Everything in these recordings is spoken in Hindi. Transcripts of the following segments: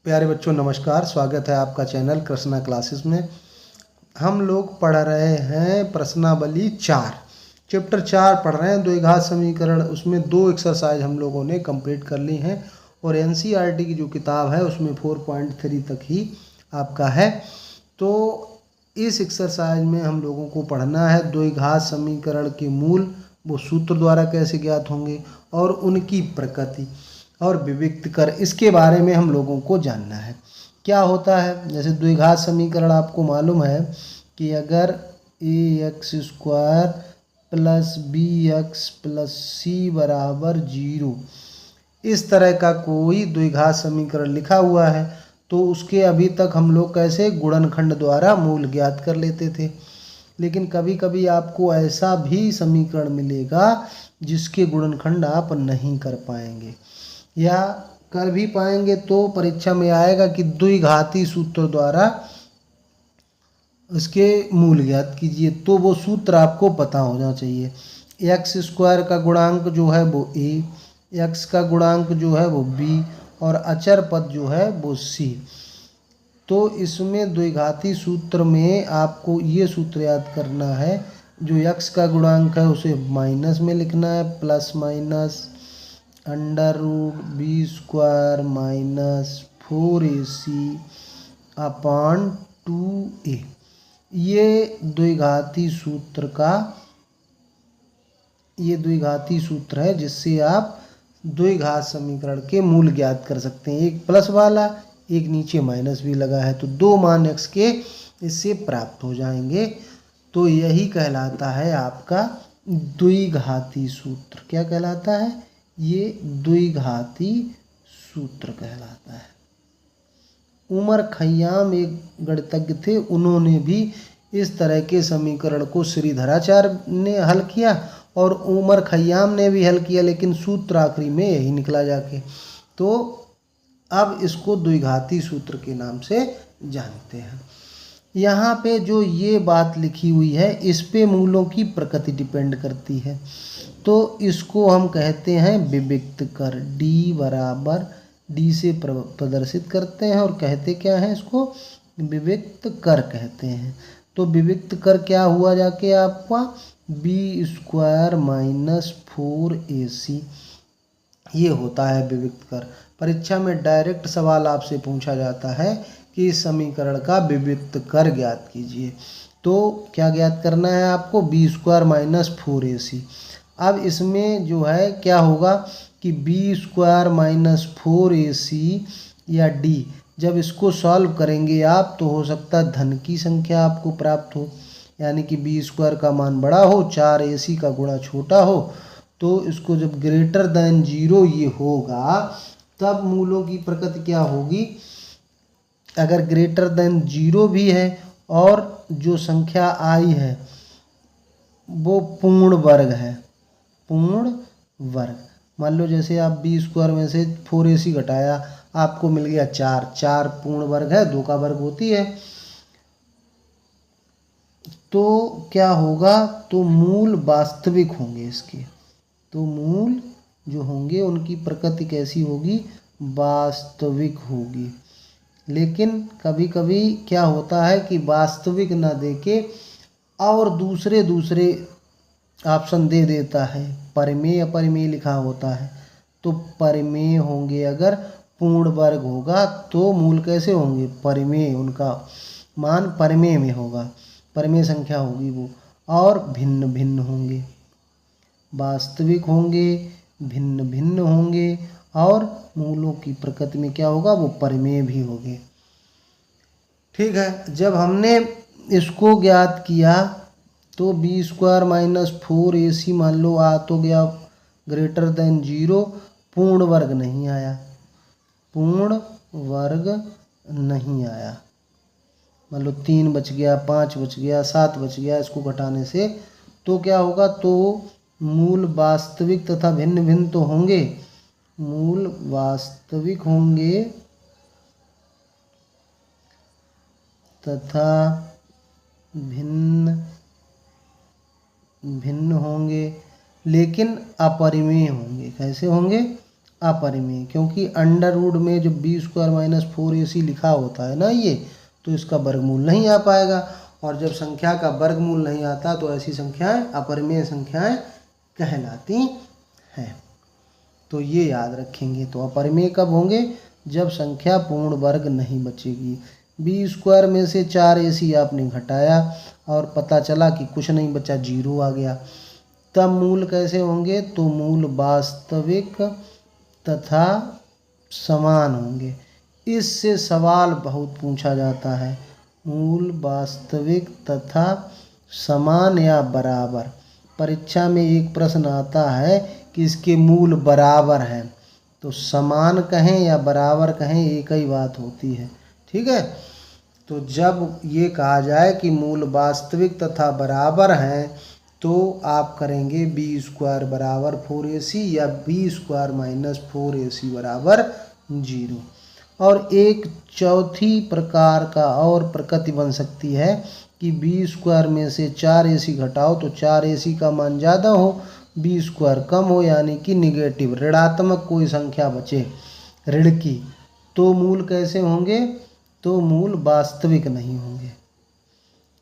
प्यारे बच्चों नमस्कार, स्वागत है आपका चैनल कृष्णा क्लासेस में। हम लोग पढ़ रहे हैं प्रश्नावली 4, चैप्टर 4 पढ़ रहे हैं द्विघात समीकरण। उसमें 2 एक्सरसाइज हम लोगों ने कंप्लीट कर ली हैं और एनसीईआरटी की जो किताब है उसमें 4.3 तक ही आपका है। तो इस एक्सरसाइज में हम लोगों को पढ़ना है द्विघात समीकरण के मूल, वो सूत्र द्वारा कैसे ज्ञात होंगे और उनकी प्रकृति और विविक्त कर, इसके बारे में हम लोगों को जानना है। क्या होता है, जैसे द्विघात समीकरण आपको मालूम है कि अगर ax² plus bx plus c बराबर 0 इस तरह का कोई द्विघात समीकरण लिखा हुआ है तो उसके अभी तक हम लोग कैसे गुणनखंड द्वारा मूल ज्ञात कर लेते थे। लेकिन कभी कभी आपको ऐसा भी समीकरण मिलेगा जिसके गुणनखंड आप नहीं कर पाएंगे या कर भी पाएंगे तो परीक्षा में आएगा कि द्विघाती सूत्र द्वारा इसके मूल ज्ञात कीजिए। तो वो सूत्र आपको पता होना चाहिए। x² का गुणांक जो है वो a, x का गुणांक जो है वो b और अचर पद जो है वो c। तो इसमें द्विघाती सूत्र में आपको ये सूत्र याद करना है, जो x का गुणांक है उसे माइनस में लिखना है, plus minus √b² minus 4ac upon 2a। ये द्विघाती सूत्र है जिससे आप द्विघात समीकरण के मूल ज्ञात कर सकते हैं। एक प्लस वाला, एक नीचे माइनस भी लगा है, तो 2 मान x के इससे प्राप्त हो जाएंगे। तो यही कहलाता है आपका द्विघाती सूत्र। क्या कहलाता है? ये द्विघाती सूत्र कहलाता है। उमर खय्याम एक गणितज्ञ थे, उन्होंने भी इस तरह के समीकरण को श्रीधराचार्य ने हल किया और उमर खय्याम ने भी हल किया, लेकिन सूत्र आखिरी में यही निकला जाके। तो अब इसको द्विघाती सूत्र के नाम से जानते हैं। यहाँ पे जो ये बात लिखी हुई है इस पे मूलों की प्रकृति डिपेंड करती है, तो इसको हम कहते हैं विविक्त कर। d बराबर d से प्रदर्शित करते हैं और कहते क्या है, इसको विविक्त कर कहते हैं। तो विविक्त कर क्या हुआ जाके आपका b² माइनस 4ac, ये होता है विविक्त कर। परीक्षा में डायरेक्ट सवाल आपसे पूछा जाता है कि इस समीकरण का विविक्त कर ज्ञात कीजिए। तो क्या ज्ञात करना है आपको, b² माइनस 4ac। अब इसमें जो है क्या होगा कि b² माइनस 4ac या d, जब इसको सॉल्व करेंगे आप तो हो सकता है धन की संख्या आपको प्राप्त हो, यानी कि b² का मान बड़ा हो, 4ac का गुणा छोटा हो। तो इसको जब ग्रेटर देन 0 ये होगा तब मूलों की प्रकृति क्या होगी, अगर ग्रेटर देन 0 भी है और जो संख्या आई है वो पूर्ण वर्ग है, पूर्ण वर्ग। मान लो जैसे आप b² में से 4ac घटाया, आपको मिल गया 4, 4 पूर्ण वर्ग है, 2 का वर्ग होती है। तो क्या होगा, तो मूल वास्तविक होंगे इसके, तो मूल जो होंगे उनकी प्रकृति कैसी होगी, वास्तविक होगी। लेकिन कभी कभी क्या होता है कि वास्तविक ना देके और दूसरे ऑप्शन दे देता है, परिमेय अपरिमेय लिखा होता है। तो परिमेय होंगे, अगर पूर्ण वर्ग होगा तो मूल कैसे होंगे, परिमेय, उनका मान परिमेय में होगा, परिमेय संख्या होगी वो, और भिन्न भिन्न होंगे, वास्तविक होंगे, भिन्न भिन्न होंगे, और मूलों की प्रकृति में क्या होगा, वो परिमेय भी होंगे। ठीक है, जब हमने इसको ज्ञात किया तो b² माइनस 4ac मान लो आ तो गया ग्रेटर देन 0, पूर्ण वर्ग नहीं आया, पूर्ण वर्ग नहीं आया। मान लो 3 बच गया, 5 बच गया, 7 बच गया, इसको घटाने से तो क्या होगा, तो मूल वास्तविक तथा भिन्न भिन्न तो होंगे, मूल वास्तविक होंगे तथा भिन्न भिन्न होंगे, लेकिन अपरिमेय होंगे। कैसे होंगे, अपरिमेय, क्योंकि अंडर रूट में जब बी स्क्वायर माइनस 4ac लिखा होता है ना ये, तो इसका वर्गमूल नहीं आ पाएगा, और जब संख्या का वर्गमूल नहीं आता तो ऐसी संख्याएं अपरिमेय संख्याएं कहलाती हैं। तो ये याद रखेंगे। तो अपरिमेय कब होंगे? जब संख्या पूर्ण वर्ग नहीं बचेगी। बी स्क्वायर में से 4ac आपने घटाया और पता चला कि कुछ नहीं बचा, 0 आ गया, तब मूल कैसे होंगे? तो मूल वास्तविक तथा समान होंगे। इससे सवाल बहुत पूछा जाता है, मूल वास्तविक तथा समान या बराबर। परीक्षा में एक प्रश्न आता है कि इसके मूल बराबर हैं, तो समान कहें या बराबर कहें एक ही बात होती है, ठीक है। तो जब ये कहा जाए कि मूल वास्तविक तथा बराबर हैं, तो आप करेंगे बी स्क्वायर बराबर 4ac या बी स्क्वायर माइनस 4ac बराबर 0। और एक चौथी प्रकार का और प्रकृति बन सकती है कि बी स्क्वायर में से 4ac घटाओ तो 4ac का मान ज़्यादा हो, बी स्क्वायर कम हो, यानी कि निगेटिव ऋणात्मक कोई संख्या बचे ऋण की, तो मूल कैसे होंगे? तो मूल वास्तविक नहीं होंगे।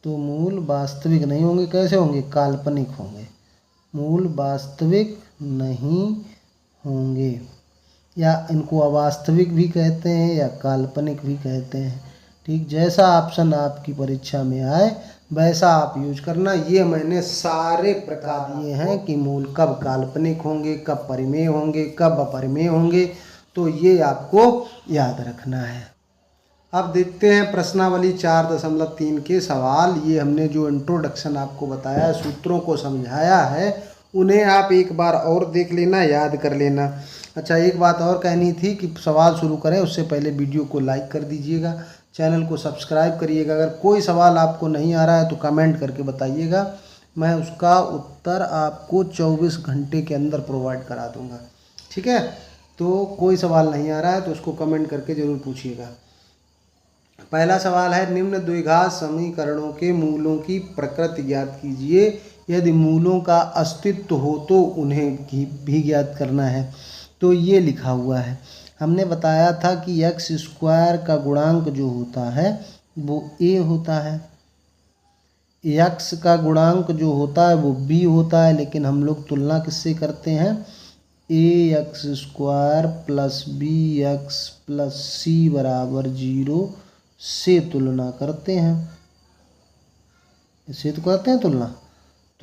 तो मूल वास्तविक नहीं होंगे, कैसे होंगे? काल्पनिक होंगे। मूल वास्तविक नहीं होंगे, या इनको अवास्तविक भी कहते हैं या काल्पनिक भी कहते हैं, ठीक। जैसा ऑप्शन आपकी परीक्षा में आए वैसा आप यूज करना। ये मैंने सारे प्रकार दिए हैं कि मूल कब काल्पनिक होंगे, कब परिमेय होंगे, कब अपरिमेय होंगे, तो ये आपको याद रखना है। अब देखते हैं प्रश्नावली 4.3 के सवाल। ये हमने जो इंट्रोडक्शन आपको बताया, सूत्रों को समझाया है, उन्हें आप एक बार और देख लेना, याद कर लेना। अच्छा, एक बात और कहनी थी कि सवाल शुरू करें उससे पहले वीडियो को लाइक कर दीजिएगा, चैनल को सब्सक्राइब करिएगा। अगर कोई सवाल आपको नहीं आ रहा है तो कमेंट करके बताइएगा, मैं उसका उत्तर आपको 24 घंटे के अंदर प्रोवाइड करा दूँगा, ठीक है। तो कोई सवाल नहीं आ रहा है तो उसको कमेंट करके ज़रूर पूछिएगा। पहला सवाल है, निम्न द्विघात समीकरणों के मूलों की प्रकृति ज्ञात कीजिए। यदि मूलों का अस्तित्व हो तो उन्हें भी ज्ञात करना है। तो ये लिखा हुआ है, हमने बताया था कि एक्स स्क्वायर का गुणांक जो होता है वो a होता है, एक्स का गुणांक जो होता है वो b होता है, लेकिन हम लोग तुलना किससे करते हैं? ax square plus bx plus c बराबर 0 से तुलना करते हैं। इससे तो करते हैं तुलना।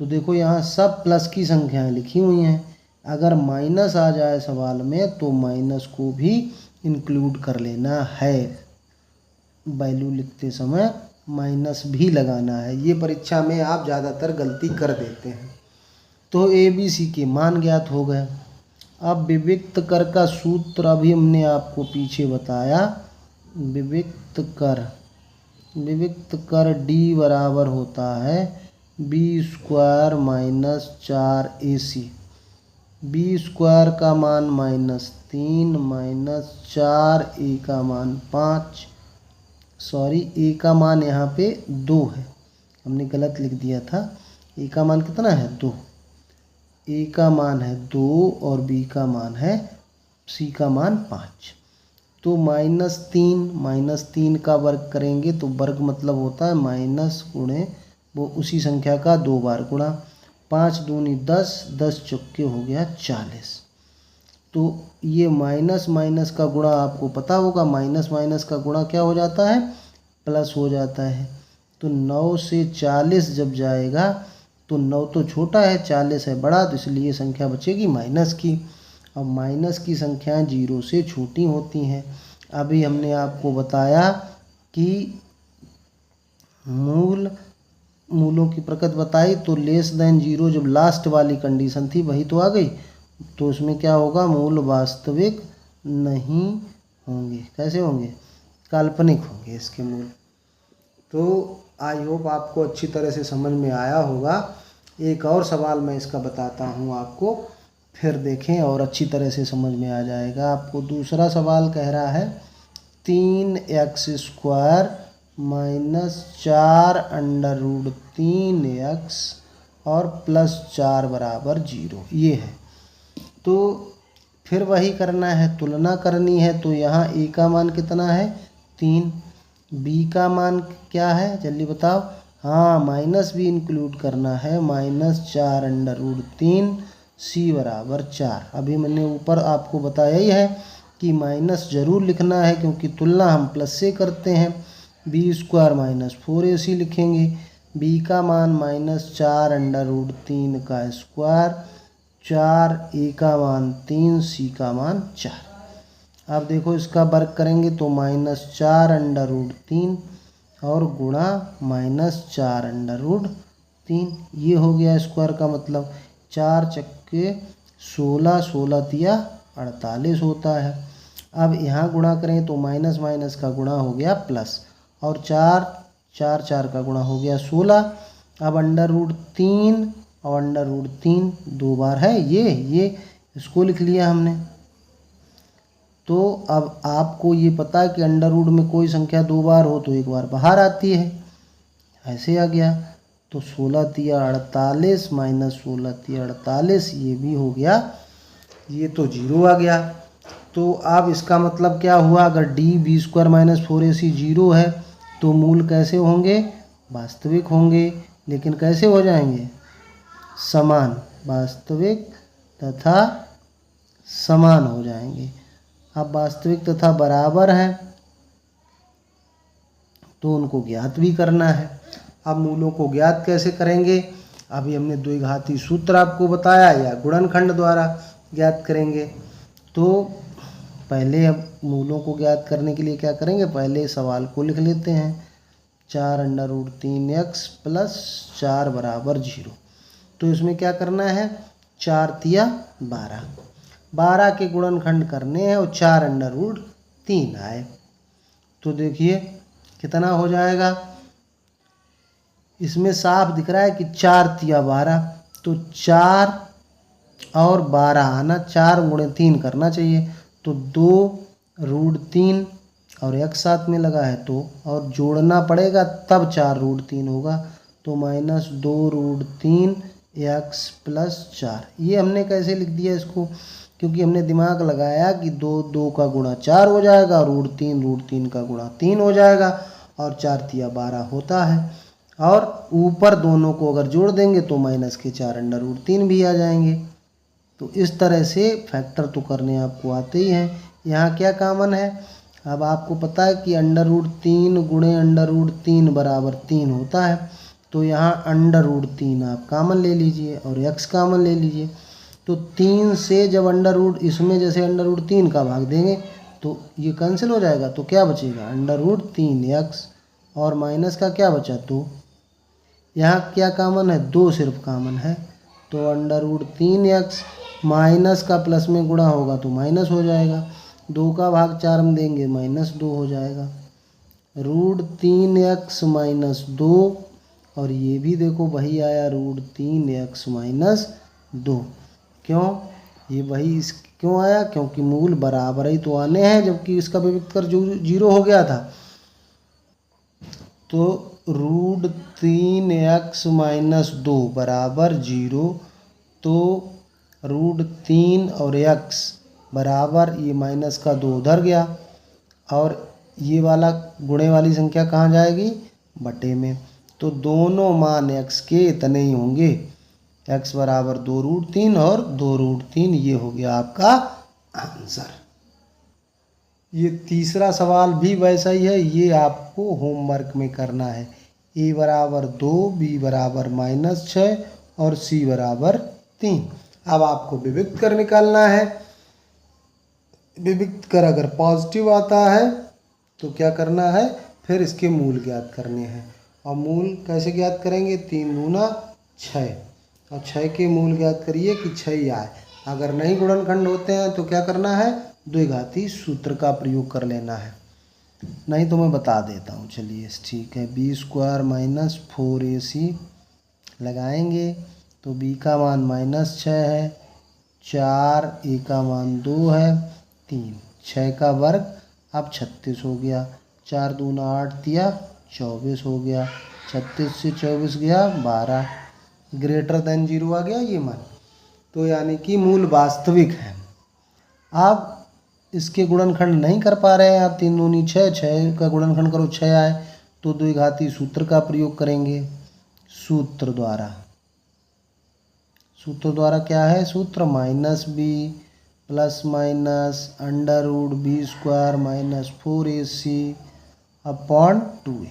तो देखो यहाँ सब प्लस की संख्याएं लिखी हुई हैं, अगर माइनस आ जाए सवाल में तो माइनस को भी इंक्लूड कर लेना है, वैल्यू लिखते समय माइनस भी लगाना है। ये परीक्षा में आप ज़्यादातर गलती कर देते हैं। तो ए बी सी के मान ज्ञात हो गए। अब विविक्त कर का सूत्र अभी हमने आपको पीछे बताया, विविक्त कर d बराबर होता है B square minus 4ac। B square का मान -3 माइनस 4a का मान 5, सॉरी a का मान यहाँ पे 2 है, हमने गलत लिख दिया था। a का मान कितना है? 2। a का मान है 2 और b का मान है, c का मान 5। तो -3 का वर्ग करेंगे तो वर्ग मतलब होता है माइनस गुणे वो उसी संख्या का 2 बार गुणा, 5 दूनी 10, 10 चौके हो गया 40। तो ये माइनस माइनस का गुणा आपको पता होगा, माइनस माइनस का गुणा क्या हो जाता है? प्लस हो जाता है। तो 9 से 40 जब जाएगा तो 9 तो छोटा है, 40 है बड़ा, तो इसलिए संख्या बचेगी माइनस की। अब माइनस की संख्याएं 0 से छोटी होती हैं। अभी हमने आपको बताया कि मूलों की प्रकृति बताई, तो लेस देन 0 जब लास्ट वाली कंडीशन थी वही तो आ गई, तो उसमें क्या होगा? मूल वास्तविक नहीं होंगे। कैसे होंगे? काल्पनिक होंगे इसके मूल। तो आई होप आपको अच्छी तरह से समझ में आया होगा। एक और सवाल मैं इसका बताता हूँ आपको, फिर देखें और अच्छी तरह से समझ में आ जाएगा आपको। दूसरा सवाल कह रहा है 3x square minus 4 under root 3x और प्लस 4 बराबर 0, ये है। तो फिर वही करना है, तुलना करनी है। तो यहाँ ए का मान कितना है 3, बी का मान क्या है जल्दी बताओ। हाँ माइनस भी इंक्लूड करना है, -4√3 सी बराबर 4। अभी मैंने ऊपर आपको बताया ही है कि माइनस ज़रूर लिखना है क्योंकि तुलना हम प्लस से करते हैं। b² -4ac लिखेंगे, b का मान -4√3 का स्क्वायर, 4, a का मान 3, c का मान 4। अब देखो इसका वर्ग करेंगे तो -4√3 और गुणा -4√3, ये हो गया स्क्वायर का मतलब। 4 चक्के 16, 16 तिया 48 होता है। अब यहाँ गुणा करें तो माइनस माइनस का गुणा हो गया प्लस, और 4 4 का गुणा हो गया 16। अब √3 और √3 दो बार है, ये इसको लिख लिया हमने। तो अब आपको ये पता है कि अंडर रूट में कोई संख्या दो बार हो तो एक बार बाहर आती है, ऐसे आ गया। तो 16 तिया 48 -16 तिया 48, ये भी हो गया, ये तो 0 आ गया। तो अब इसका मतलब क्या हुआ, अगर b² -4ac 0 है तो मूल कैसे होंगे, वास्तविक होंगे। लेकिन कैसे हो जाएंगे, समान, वास्तविक तथा समान हो जाएंगे। अब वास्तविक तथा बराबर हैं तो उनको ज्ञात भी करना है। अब मूलों को ज्ञात कैसे करेंगे, अभी हमने द्विघाती सूत्र आपको बताया, या गुणनखंड द्वारा ज्ञात करेंगे। तो पहले अब मूलों को ज्ञात करने के लिए क्या करेंगे, पहले सवाल को लिख लेते हैं। 4√3x + 4 = 0। तो इसमें क्या करना है, 4 तिया 12, 12 के गुणनखंड करने हैं और 4√3 आए। तो देखिए कितना हो जाएगा, इसमें साफ दिख रहा है कि 4 तिया 12, तो 4 और 12 आना, 4 × 3 करना चाहिए। तो 2√3 और एक साथ में लगा है तो, और जोड़ना पड़ेगा तब 4√3 होगा। तो -2√3x + 4, ये हमने कैसे लिख दिया इसको, क्योंकि हमने दिमाग लगाया कि 2 का गुणा 4 हो जाएगा, √3 का गुणा 3 हो जाएगा, और 4 तिया 12 होता है। और ऊपर दोनों को अगर जोड़ देंगे तो माइनस के 4√3 भी आ जाएंगे। तो इस तरह से फैक्टर तो करने आपको आते ही हैं। यहाँ क्या कॉमन है, अब आपको पता है कि √3 गुणे √3 = 3 होता है। तो यहाँ √3 आप कॉमन ले लीजिए और x कॉमन ले लीजिए। तो 3 से जब इसमें जैसे √3 का भाग देंगे तो ये कैंसिल हो जाएगा, तो क्या बचेगा, √3x और माइनस का क्या बचा 2। यहाँ क्या कॉमन है, 2 सिर्फ कॉमन है। तो √3x माइनस का प्लस में गुणा होगा तो माइनस हो जाएगा, 2 का भाग 4 में देंगे -2 हो जाएगा। √3x - 2, और ये भी देखो वही आया, √3x - 2। क्यों, ये वही क्यों आया, क्योंकि मूल बराबर ही तो आने हैं, जबकि इसका विविक्त कर 0 हो गया था। तो √3x - 2 = 0। तो √3 और x बराबर, ये माइनस का 2 उधर गया, और ये वाला गुणे वाली संख्या कहाँ जाएगी, बटे में। तो दोनों मान x के इतने ही होंगे, x बराबर 2√3 और 2√3, ये हो गया आपका आंसर। ये तीसरा सवाल भी वैसा ही है, ये आपको होमवर्क में करना है। a = 2, b = -6 और c = 3। अब आपको विविक्त कर निकालना है। विविक्त कर अगर पॉजिटिव आता है तो क्या करना है, फिर इसके मूल ज्ञात करने हैं। और मूल कैसे ज्ञात करेंगे, 3 दूना 6, और 6 के मूल ज्ञात करिए कि 6 ही आए। अगर नहीं गुणनखंड होते हैं तो क्या करना है, द्विघाती सूत्र का प्रयोग कर लेना है। नहीं तो मैं बता देता हूँ, चलिए ठीक है। b² - 4ac लगाएंगे तो b का मान -6 है, 4, a का मान 2 है, 3, 6 का वर्ग अब 36 हो गया। 4 दूना 8 तिया 24 हो गया, 36 से 24 गया 12, > 0 आ गया ये मान। तो यानी कि मूल वास्तविक है। आप इसके गुणनखंड नहीं कर पा रहे हैं, आप 3 दूनी 6, 6 का गुणनखंड करो 6 आए तो द्विघाती सूत्र का प्रयोग करेंगे। सूत्र द्वारा क्या है सूत्र, -b plus minus √b² minus 4ac upon 2a।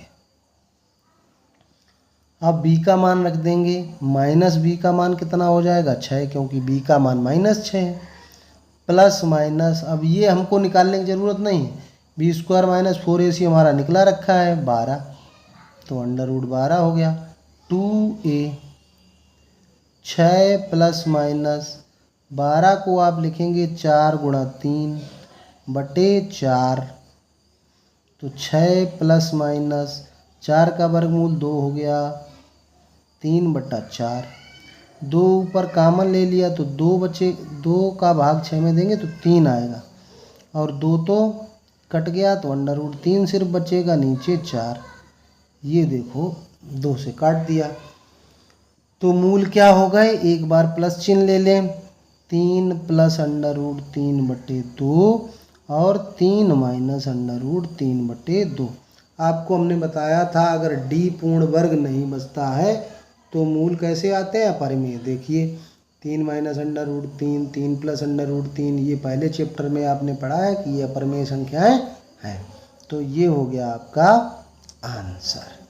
अब b का मान रख देंगे, -b का मान कितना हो जाएगा 6, क्योंकि b का मान -6 है, प्लस माइनस, अब ये हमको निकालने की ज़रूरत नहीं, b² माइनस 4ac हमारा निकला रखा है 12, तो √12 हो गया, 2a, 6 प्लस माइनस 12 को आप लिखेंगे 4 × 3 बटे 4, तो 6 प्लस माइनस 4 का वर्गमूल 2 हो गया, 3/4, 2 ऊपर कामन ले लिया तो 2 बचे, 2 का भाग 6 में देंगे तो 3 आएगा, और 2 तो कट गया तो √3 सिर्फ बचेगा, नीचे 4, ये देखो 2 से काट दिया। तो मूल क्या हो गए, एक बार प्लस चिन्ह ले लें, 3 प्लस √3/2 और 3 माइनस √3/2। आपको हमने बताया था अगर d पूर्ण वर्ग नहीं बचता है तो मूल कैसे आते हैं, परिमेय। देखिए 3 माइनस √3, 3 प्लस √3, ये पहले चैप्टर में आपने पढ़ा है कि ये अपरिमेय संख्याएं हैं। तो ये हो गया आपका आंसर।